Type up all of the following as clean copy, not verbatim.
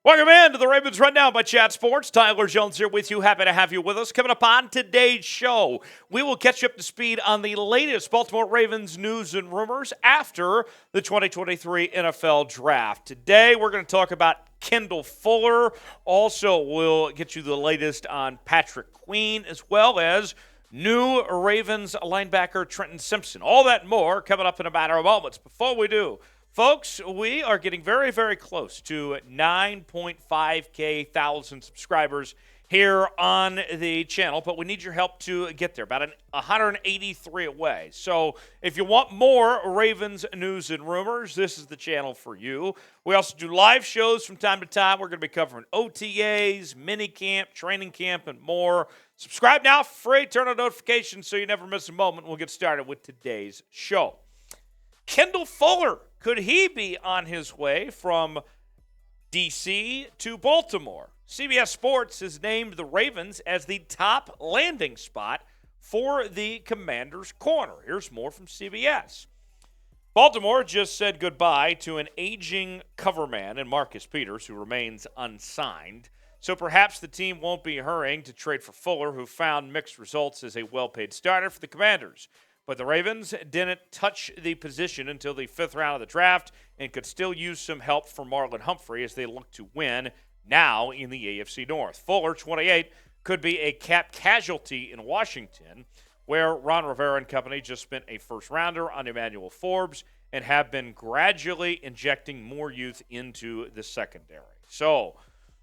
Welcome in to the Ravens Rundown by Chat Sports. Tyler Jones here with you. Happy to have you with us. Coming up on today's show, we will catch you up to speed on the latest Baltimore Ravens news and rumors after the 2023 NFL Draft. Today, we're going to talk about Kendall Fuller. Also, we'll get you the latest on Patrick Queen, as well as new Ravens linebacker Trenton Simpson. All that and more coming up in a matter of moments. Before we do, folks, we are getting very, very close to 9.5K thousand subscribers here on the channel, but we need your help to get there, about 183 away. So if you want more Ravens news and rumors, this is the channel for you. We also do live shows from time to time. We're going to be covering OTAs, mini camp, training camp, and more. Subscribe now for free. Turn on notifications so you never miss a moment. We'll get started with today's show. Kendall Fuller, could he be on his way from D.C. to Baltimore? CBS Sports has named the Ravens as the top landing spot for the Commanders' corner. Here's more from CBS. Baltimore just said goodbye to an aging coverman in Marcus Peters, who remains unsigned. So perhaps the team won't be hurrying to trade for Fuller, who found mixed results as a well-paid starter for the Commanders. But the Ravens didn't touch the position until the fifth round of the draft and could still use some help from Marlon Humphrey as they look to win now in the AFC North. Fuller, 28, could be a cap casualty in Washington, where Ron Rivera and company just spent a first-rounder on Emmanuel Forbes and have been gradually injecting more youth into the secondary. So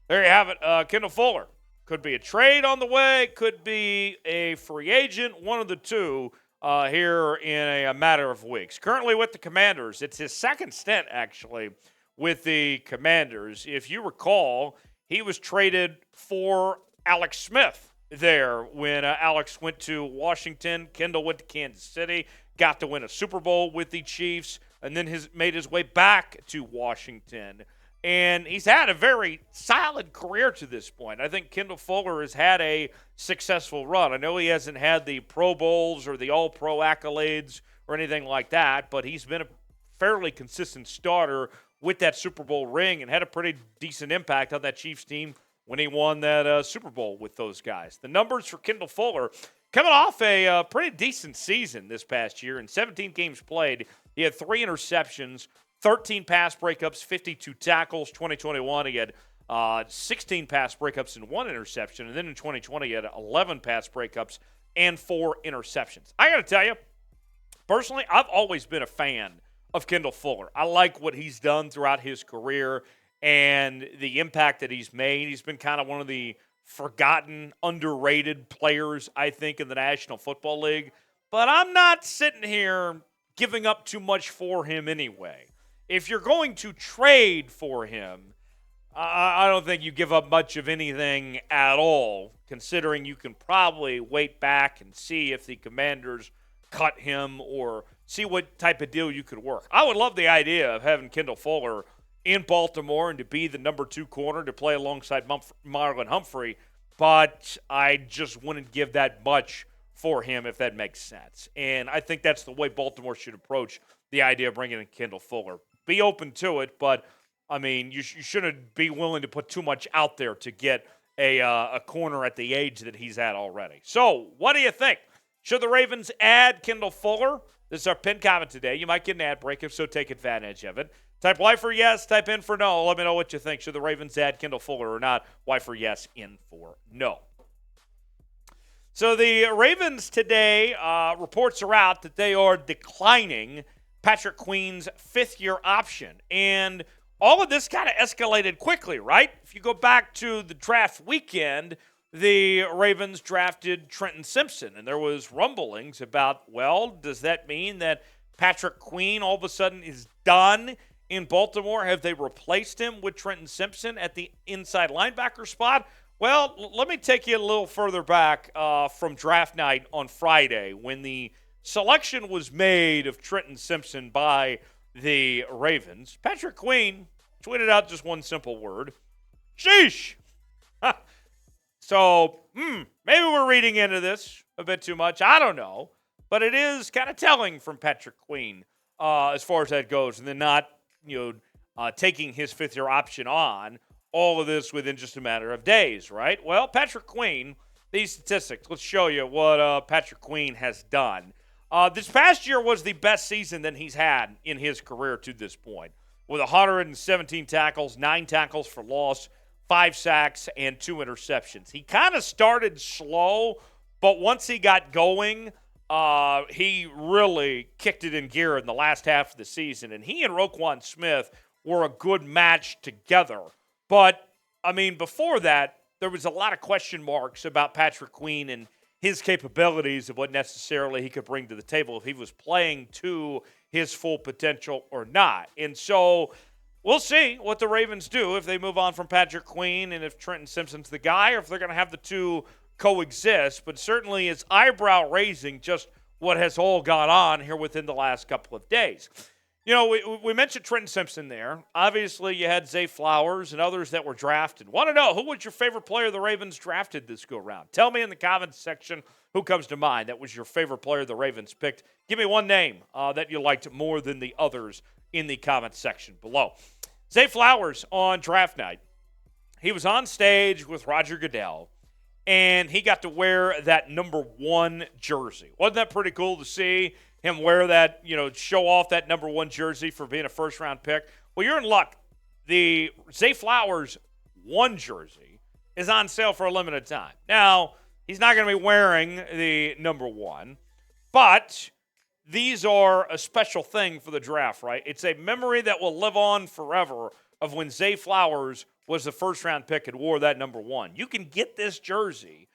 there you have it. Kendall Fuller could be a trade on the way, could be a free agent, one of the two. Here in a matter of weeks. Currently with the Commanders, it's his second stint, actually, with the Commanders. If you recall, he was traded for Alex Smith there when Alex went to Washington. Kendall went to Kansas City, got to win a Super Bowl with the Chiefs, and then made his way back to Washington. And he's had a very solid career to this point. I think Kendall Fuller has had a successful run. I know he hasn't had the Pro Bowls or the All-Pro accolades or anything like that, but he's been a fairly consistent starter with that Super Bowl ring and had a pretty decent impact on that Chiefs team when he won that Super Bowl with those guys. The numbers for Kendall Fuller, coming off a pretty decent season this past year. In 17 games played, he had 3 interceptions, 13 pass breakups, 52 tackles. 2021, he had 16 pass breakups and 1 interception. And then in 2020, he had 11 pass breakups and 4 interceptions. I got to tell you, personally, I've always been a fan of Kendall Fuller. I like what he's done throughout his career and the impact that he's made. He's been kind of one of the forgotten, underrated players, I think, in the National Football League. But I'm not sitting here giving up too much for him anyway. If you're going to trade for him, I don't think you give up much of anything at all, considering you can probably wait back and see if the Commanders cut him or see what type of deal you could work. I would love the idea of having Kendall Fuller in Baltimore and to be the number 2 corner to play alongside Marlon Humphrey, but I just wouldn't give that much for him, if that makes sense. And I think that's the way Baltimore should approach the idea of bringing in Kendall Fuller. Be open to it, but, I mean, you shouldn't be willing to put too much out there to get a corner at the age that he's at already. So, what do you think? Should the Ravens add Kendall Fuller? This is our pinned comment today. You might get an ad break. If so, take advantage of it. Type Y for yes, type in for no. Let me know what you think. Should the Ravens add Kendall Fuller or not? Y for yes, in for no. So the Ravens today, reports are out that they are declining Patrick Queen's 5th-year option. And all of this kind of escalated quickly, right? If you go back to the draft weekend, the Ravens drafted Trenton Simpson, and there was rumblings about, well, does that mean that Patrick Queen all of a sudden is done in Baltimore? Have they replaced him with Trenton Simpson at the inside linebacker spot? Well, let me take you a little further back from draft night on Friday when the selection was made of Trenton Simpson by the Ravens. Patrick Queen tweeted out just one simple word: sheesh. So, maybe we're reading into this a bit too much. I don't know. But it is kind of telling from Patrick Queen as far as that goes. And then not, taking his 5th-year option on all of this within just a matter of days, right? Well, Patrick Queen, these statistics, let's show you what Patrick Queen has done. This past year was the best season that he's had in his career to this point, with 117 tackles, 9 tackles for loss, 5 sacks, and 2 interceptions. He kind of started slow, but once he got going, he really kicked it in gear in the last half of the season. And he and Roquan Smith were a good match together. But, I mean, before that, there was a lot of question marks about Patrick Queen and his capabilities of what necessarily he could bring to the table if he was playing to his full potential or not. And so we'll see what the Ravens do if they move on from Patrick Queen and if Trenton Simpson's the guy or if they're going to have the two coexist. But certainly it's eyebrow-raising just what has all gone on here within the last couple of days. You know, we mentioned Trenton Simpson there. Obviously, you had Zay Flowers and others that were drafted. Want to know, who was your favorite player the Ravens drafted this go-round? Tell me in the comments section who comes to mind that was your favorite player the Ravens picked. Give me one name that you liked more than the others in the comments section below. Zay Flowers on draft night. He was on stage with Roger Goodell, and he got to wear that number 1 jersey. Wasn't that pretty cool to see him wear that, you know, show off that number 1 jersey for being a first-round pick? Well, you're in luck. The Zay Flowers 1 jersey is on sale for a limited time. Now, he's not going to be wearing the number 1, but these are a special thing for the draft, right? It's a memory that will live on forever of when Zay Flowers was the first-round pick and wore that number 1. You can get this jersey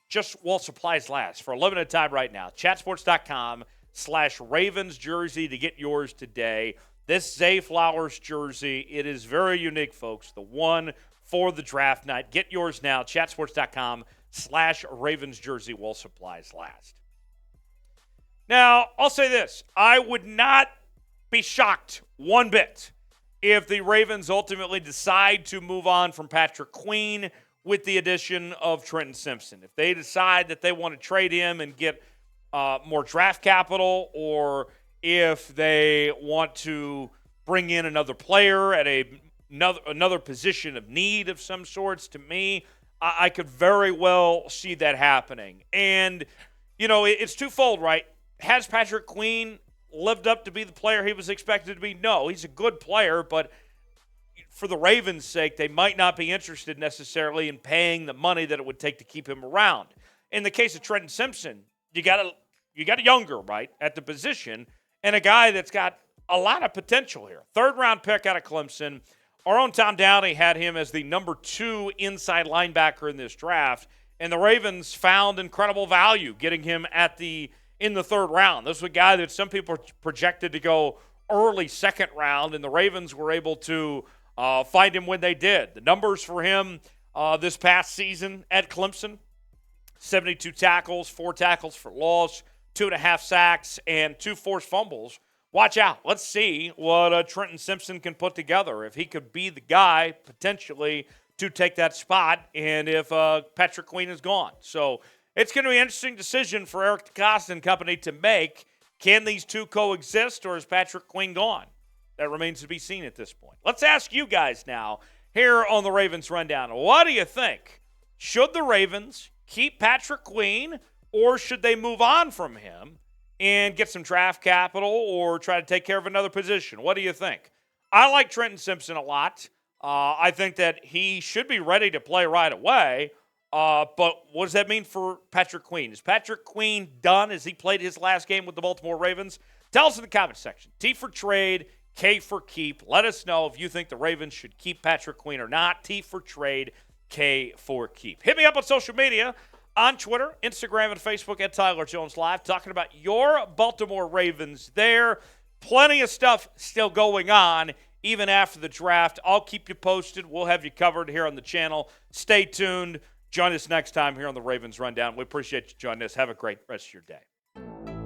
just while supplies last for a limited time right now. Chatsports.com/Ravens jersey to get yours today. This Zay Flowers jersey, it is very unique, folks. The one for the draft night. Get yours now. Chatsports.com/Ravens jersey while supplies last. Now, I'll say this. I would not be shocked one bit if the Ravens ultimately decide to move on from Patrick Queen with the addition of Trenton Simpson. If they decide that they want to trade him and get more draft capital, or if they want to bring in another player at another position of need of some sorts, to me, I could very well see that happening. And, you know, it's twofold, right? Has Patrick Queen lived up to be the player he was expected to be? No, he's a good player, but for the Ravens' sake, they might not be interested necessarily in paying the money that it would take to keep him around. In the case of Trenton Simpson, you got a younger, right, at the position, and a guy that's got a lot of potential here. 3rd-round pick out of Clemson. Our own Tom Downey had him as the number 2 inside linebacker in this draft, and the Ravens found incredible value getting him in the 3rd round. This was a guy that some people projected to go early 2nd round, and the Ravens were able to find him when they did. The numbers for him this past season at Clemson: 72 tackles, 4 tackles for loss, 2.5 sacks, and 2 forced fumbles. Watch out. Let's see what Trenton Simpson can put together. If he could be the guy potentially to take that spot, and if Patrick Queen is gone. So it's going to be an interesting decision for Eric DeCosta and company to make. Can these two coexist, or is Patrick Queen gone? That remains to be seen at this point. Let's ask you guys now here on the Ravens Rundown. What do you think? Should the Ravens keep Patrick Queen, or should they move on from him and get some draft capital or try to take care of another position? What do you think? I like Trenton Simpson a lot. I think that he should be ready to play right away. But what does that mean for Patrick Queen? Is Patrick Queen done? Has he played his last game with the Baltimore Ravens? Tell us in the comment section. T for trade, K for keep. Let us know if you think the Ravens should keep Patrick Queen or not. T for trade, K for keep. Hit me up on social media, on Twitter, Instagram, and Facebook at Tyler Jones Live, talking about your Baltimore Ravens there. Plenty of stuff still going on even after the draft. I'll keep you posted. We'll have you covered here on the channel. Stay tuned. Join us next time here on the Ravens Rundown. We appreciate you joining us. Have a great rest of your day.